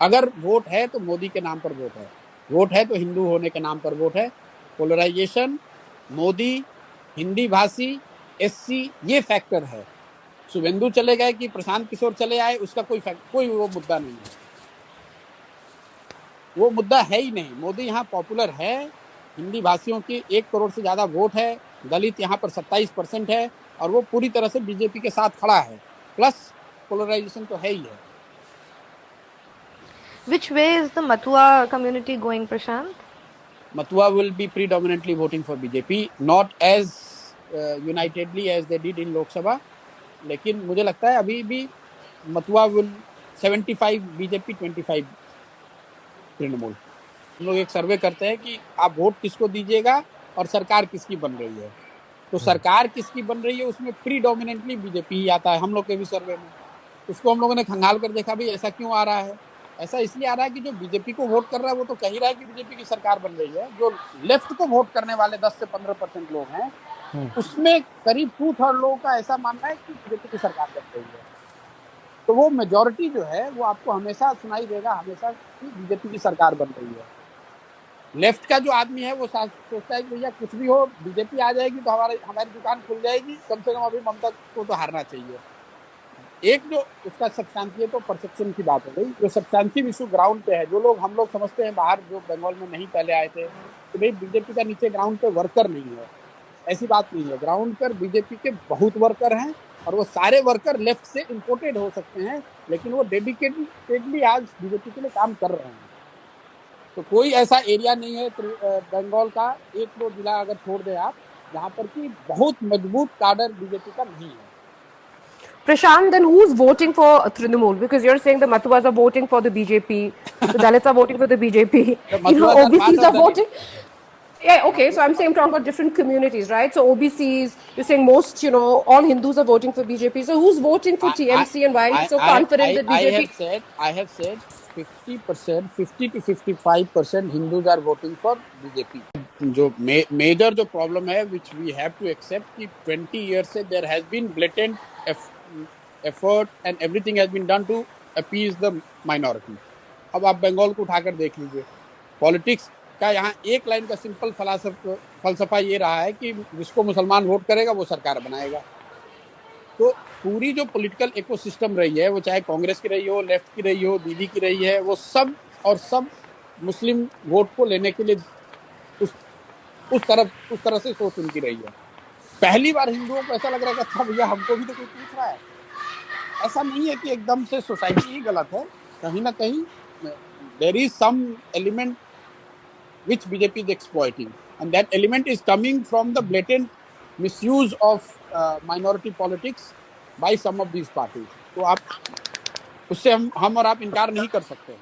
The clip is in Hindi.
अगर वोट है तो मोदी के नाम पर वोट है, वोट है तो हिंदू होने के नाम पर वोट है। पोलराइजेशन, मोदी, हिंदी भाषी, एससी, ये फैक्टर है। शुभेंदु चले गए कि प्रशांत किशोर चले आए, उसका कोई वो मुद्दा नहीं है, वो मुद्दा है ही नहीं। मोदी यहाँ पॉपुलर है, हिंदी भाषियों की 1 करोड़ से ज्यादा वोट है, दलित यहाँ पर 27% है, और वो पूरी तरह से बीजेपी के साथ खड़ा है। प्लस पोलराइजेशन तो है ही है। Which way is the Matua community going, Prashant? Matua will be predominantly voting for BJP, not as unitedly as they did in Lok Sabha, लेकिन मुझे लगता है अभी भी मथुआ विल 75 बीजेपी 25 तृणमूल। हम लोग एक सर्वे करते हैं कि आप वोट किसको दीजिएगा और सरकार किसकी बन रही है, तो सरकार किसकी बन रही है उसमें प्रीडोमिनेंटली बीजेपी ही आता है हम लोग के भी सर्वे में। उसको हम लोगों ने खंगाल कर देखा भी ऐसा क्यों आ रहा है। ऐसा इसलिए आ रहा है कि जो बीजेपी को वोट कर रहा है वो तो कह ही रहा है कि बीजेपी की सरकार बन रही है। जो लेफ्ट को वोट करने वाले 10 से 15% लोग हैं, उसमें करीब 2/3 लोगों का ऐसा मानना है कि बीजेपी की सरकार बन रही है। तो वो मेजोरिटी जो है वो आपको हमेशा सुनाई देगा, हमेशा कि बीजेपी की सरकार बन रही है। लेफ्ट का जो आदमी है वो सोचता है कि भैया कुछ भी हो, बीजेपी आ जाएगी तो हमारी दुकान खुल जाएगी, कम से कम अभी ममता को तो हारना चाहिए। एक जो उसका सब्सटेंशियल तो परसेप्शन की बात हो गई, जो सब्सटेंशियल इशू ग्राउंड पे है, जो लोग हम लोग समझते हैं बाहर जो बंगाल में नहीं पहले आए थे कि भाई बीजेपी का नीचे ग्राउंड पे वर्कर नहीं है, ऐसी बात नहीं है। ग्राउंड पर बीजेपी के बहुत वर्कर हैं, और वो सारे वर्कर लेफ्ट से इंपोर्टेड हो सकते हैं, लेकिन वो डेडिकेटेडली आज बीजेपी के लिए काम कर रहे हैं। तो कोई ऐसा एरिया नहीं है बंगाल का, 1-2 जिला अगर छोड़ दें आप, जहाँ पर कि बहुत मजबूत काडर बीजेपी का नहीं है। Prashant, then who's voting for Trinamool? Because you're saying the Mathuas are voting for the BJP, the Dalits are voting for the BJP, OBCs are voting. Yeah, okay, so I'm saying I'm talking about different communities, right? So OBCs, you're saying most, all Hindus are voting for BJP. So who's voting for TMC, and why are you so confident that BJP? I have said 50%, 50 to 55% Hindus are voting for BJP. जो मेजर जो प्रॉब्लम है which we have to accept कि 20 years से there has been blatant effort and everything has been done to appease the minority. अब आप बंगाल को उठाकर देख लीजिए, पॉलिटिक्स का यहाँ एक लाइन का सिंपल फलसफा ये रहा है कि जिसको मुसलमान वोट करेगा वो सरकार बनाएगा। तो पूरी जो पॉलिटिकल इकोसिस्टम रही है, वो चाहे कांग्रेस की रही हो, लेफ्ट की रही हो, दीदी की रही है, वो सब मुस्लिम वोट को लेने के लिए उस तरह से सोच उनकी रही है। पहली बार हिंदुओं को ऐसा लग रहा है कि अच्छा भैया हमको भी तो कोई पूछ रहा है। ऐसा नहीं है कि एकदम से सोसाइटी ही गलत है, कहीं ना कहीं there is some element which BJP is exploiting, and that element is coming from the blatant misuse of minority politics by some of these parties. तो आप उससे हम और आप इनकार नहीं कर सकते हैं।